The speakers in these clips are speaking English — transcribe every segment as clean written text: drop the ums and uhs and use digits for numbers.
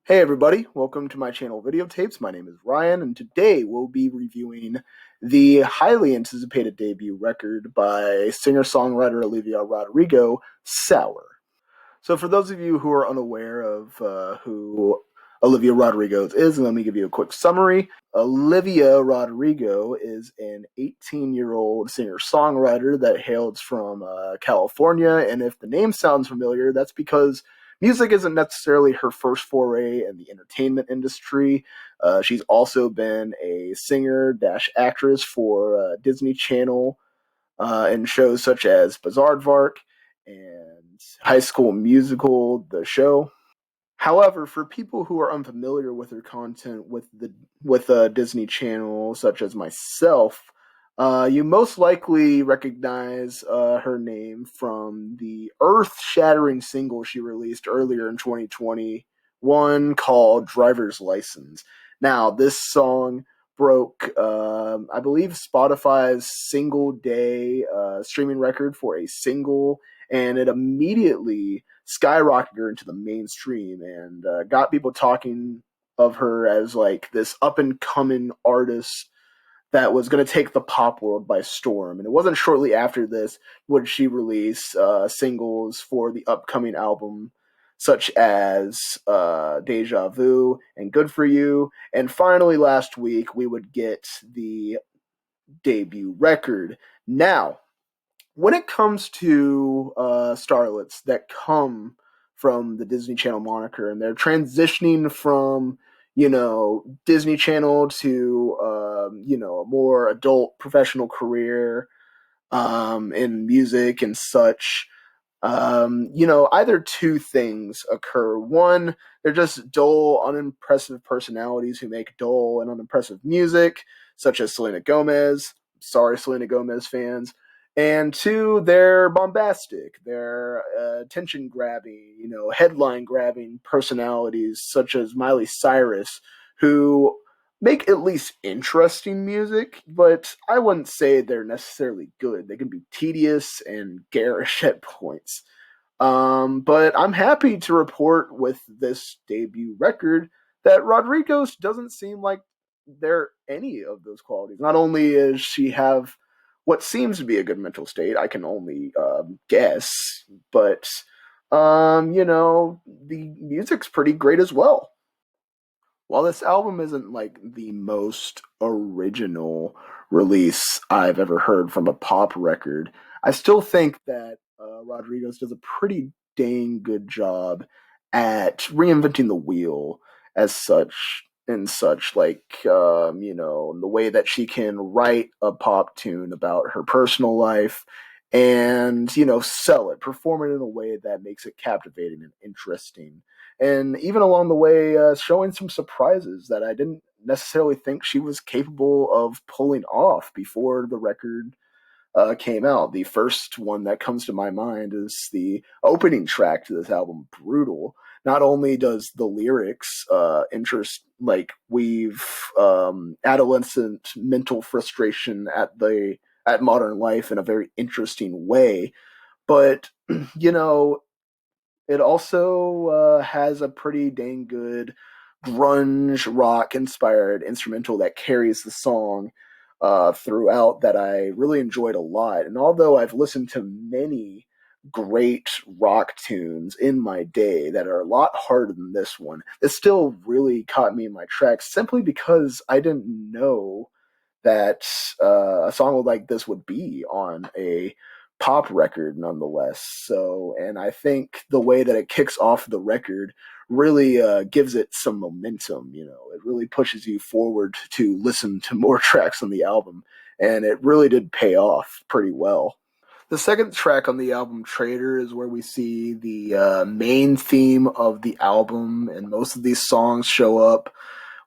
Hey everybody, welcome to my channel Videotapes. My name is Ryan, and today we'll be reviewing the highly anticipated debut record by singer-songwriter Olivia Rodrigo, Sour. So for those of you who are unaware of who Olivia Rodrigo is, let me give you a quick summary. Olivia Rodrigo is an 18-year-old singer-songwriter that hails from California, and if the name sounds familiar, that's because music isn't necessarily her first foray in the entertainment industry. She's also been a singer-actress for Disney Channel in shows such as Bizaardvark and High School Musical, the show. However, for people who are unfamiliar with her content with Disney Channel, such as myself, you most likely recognize her name from the earth-shattering single she released earlier in 2021 called "Driver's License." Now, this song broke, I believe, Spotify's single-day streaming record for a single, and it immediately skyrocketed her into the mainstream and got people talking of her as like this up and coming artist that was going to take the pop world by storm. And it wasn't shortly after this would she release singles for the upcoming album, such as Deja Vu and Good For You. And finally, last week, we would get the debut record. Now, when it comes to starlets that come from the Disney Channel moniker and they're transitioning from, Disney Channel to, a more adult professional career in music and such, either two things occur. One, they're just dull, unimpressive personalities who make dull and unimpressive music, such as Selena Gomez. Sorry, Selena Gomez fans. And two, they're bombastic. They're attention grabbing, headline grabbing personalities such as Miley Cyrus, who make at least interesting music, but I wouldn't say they're necessarily good. They can be tedious and garish at points. But I'm happy to report with this debut record that Rodriguez doesn't seem like they're any of those qualities. Not only does she have what seems to be a good mental state, I can only guess, but the music's pretty great as well. While this album isn't like the most original release I've ever heard from a pop record, I still think that Rodriguez does a pretty dang good job at reinventing the wheel as such and such, like the way that she can write a pop tune about her personal life and sell it, perform it in a way that makes it captivating and interesting, and even along the way showing some surprises that I didn't necessarily think she was capable of pulling off before the record came out. The first one that comes to my mind is the opening track to this album, Brutal. Not only does the lyrics weave adolescent mental frustration at modern life in a very interesting way, but it also has a pretty dang good grunge rock inspired instrumental that carries the song throughout that I really enjoyed a lot. And although I've listened to many great rock tunes in my day that are a lot harder than this one, it still really caught me in my tracks simply because I didn't know that a song like this would be on a pop record nonetheless. So, and I think the way that it kicks off the record really gives it some momentum. It really pushes you forward to listen to more tracks on the album, and it really did pay off pretty well. The second track on the album, Traitor, is where we see the main theme of the album, and most of these songs show up,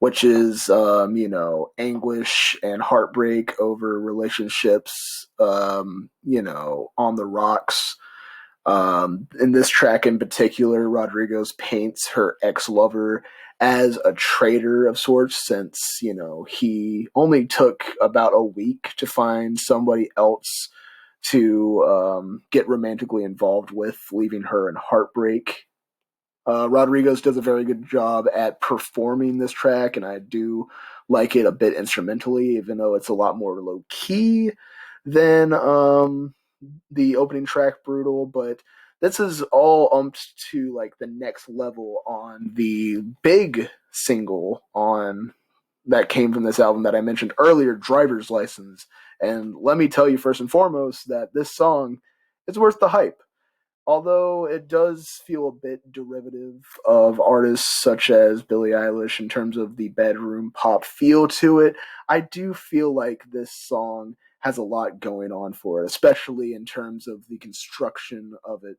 which is, anguish and heartbreak over relationships, on the rocks. In this track in particular, Rodriguez paints her ex-lover as a traitor of sorts, since, he only took about a week to find somebody else to get romantically involved with, leaving her in heartbreak. Rodriguez does a very good job at performing this track, and I do like it a bit instrumentally, even though it's a lot more low key than the opening track, Brutal. But this is all umped to like the next level on the big single on that came from this album that I mentioned earlier, Driver's License. And let me tell you first and foremost that this song is worth the hype, although it does feel a bit derivative of artists such as Billie Eilish in terms of the bedroom pop feel to it. I do feel like this song has a lot going on for it, especially in terms of the construction of it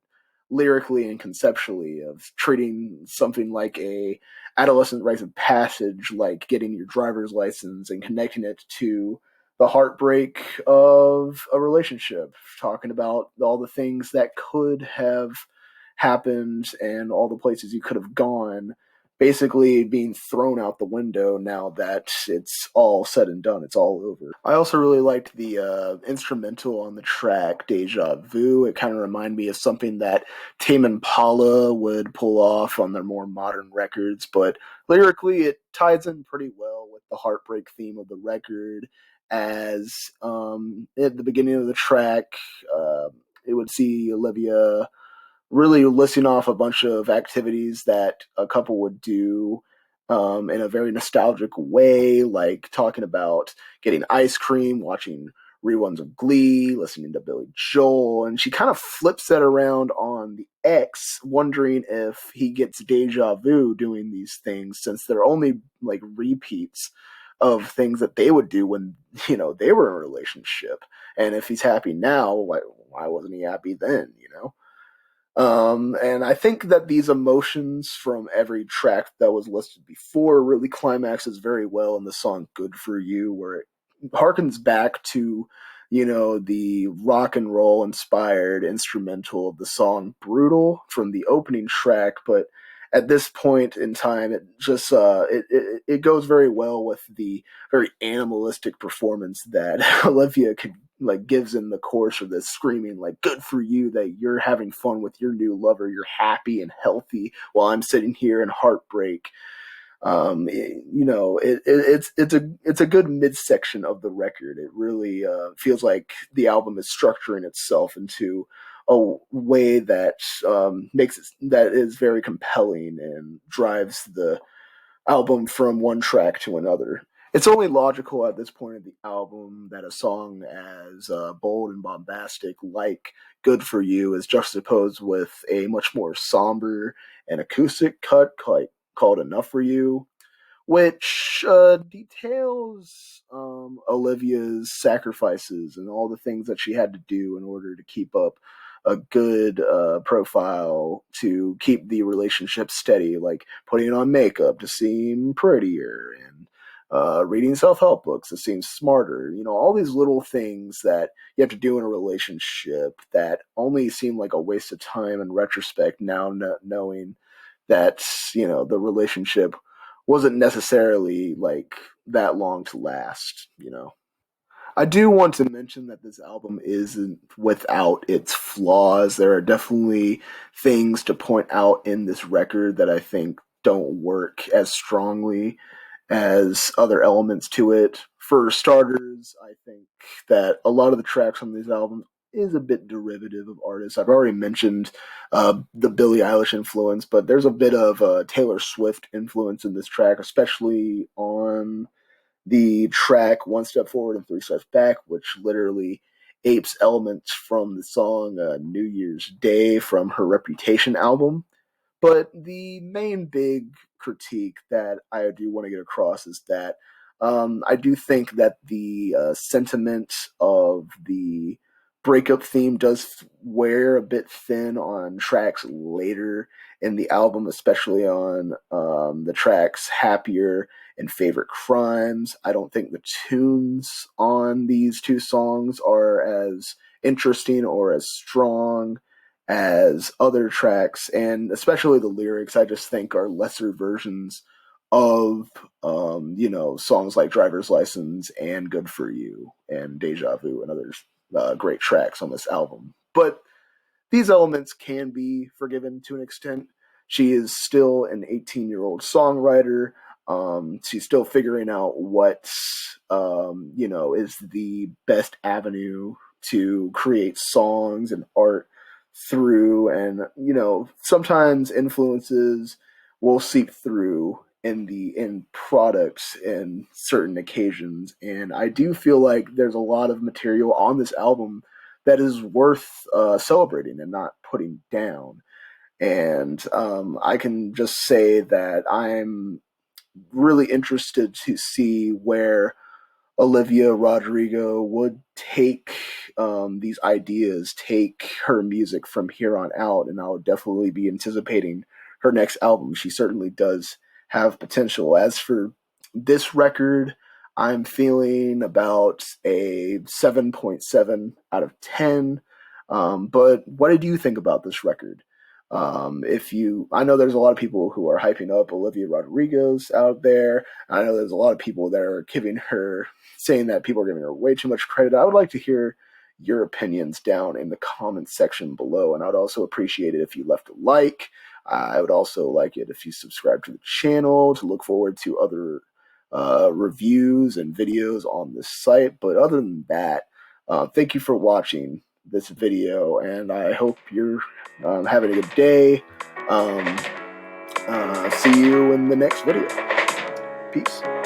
lyrically and conceptually, of treating something like a adolescent rites of passage, like getting your driver's license, and connecting it to the heartbreak of a relationship, talking about all the things that could have happened and all the places you could have gone, basically being thrown out the window now that it's all said and done. It's all over. I also really liked the instrumental on the track Deja Vu. It kind of reminded me of something that Tame Impala would pull off on their more modern records, but lyrically it ties in pretty well with the heartbreak theme of the record, as at the beginning of the track, it would see Olivia really listing off a bunch of activities that a couple would do in a very nostalgic way, like talking about getting ice cream, watching reruns of Glee, listening to Billy Joel, and she kind of flips that around on the ex, wondering if he gets deja vu doing these things, since they're only like repeats of things that they would do when they were in a relationship. And if he's happy now, why wasn't he happy then? And I think that these emotions from every track that was listed before really climaxes very well in the song Good For You, where it harkens back to, the rock and roll inspired instrumental of the song Brutal from the opening track. But at this point in time, it just it goes very well with the very animalistic performance that Olivia could like gives in the course of this, screaming like good for you that you're having fun with your new lover, you're happy and healthy while I'm sitting here in heartbreak. It's a good midsection of the record. It really feels like the album is structuring itself into a way that makes it that is very compelling and drives the album from one track to another. It's only logical at this point of the album that a song as bold and bombastic like Good For You is juxtaposed with a much more somber and acoustic cut called Enough For You, which details Olivia's sacrifices and all the things that she had to do in order to keep up a good profile, to keep the relationship steady, like putting on makeup to seem prettier and reading self-help books to seem smarter. All these little things that you have to do in a relationship that only seem like a waste of time in retrospect, now knowing that the relationship wasn't necessarily like that long to last. I do want to mention that this album isn't without its flaws. There are definitely things to point out in this record that I think don't work as strongly as other elements to it. For starters, I think that a lot of the tracks on these albums is a bit derivative of artists. I've already mentioned the Billie Eilish influence, but there's a bit of Taylor Swift influence in this track, especially on the track One Step Forward and Three Steps Back, which literally apes elements from the song New Year's Day from her Reputation album. But the main big critique that I do want to get across is that I do think that the sentiment of the breakup theme does wear a bit thin on tracks later in the album, especially on the tracks Happier and Favorite Crimes. I don't think the tunes on these two songs are as interesting or as strong as other tracks, and especially the lyrics, I just think are lesser versions of songs like Driver's License and Good For You and Deja Vu and others great tracks on this album. But these elements can be forgiven to an extent, she is still an 18-year-old songwriter. She's still figuring out what is the best avenue to create songs and art through, and sometimes influences will seep through in the end products in certain occasions. And I do feel like there's a lot of material on this album that is worth celebrating and not putting down. And I can just say that I'm really interested to see where Olivia Rodrigo would take these ideas, take her music from here on out, and I'll definitely be anticipating her next album. She certainly does have potential. As for this record, I'm feeling about a 7.7 out of 10. But what did you think about this record? I know there's a lot of people who are hyping up Olivia Rodrigo's out there. I know there's a lot of people that are saying that people are giving her way too much credit. I would like to hear your opinions down in the comments section below, and I would also appreciate it if you left a like. I would also like it if you subscribe to the channel to look forward to other reviews and videos on this site. But other than that, thank you for watching this video, and I hope you're having a good day. See you in the next video. Peace.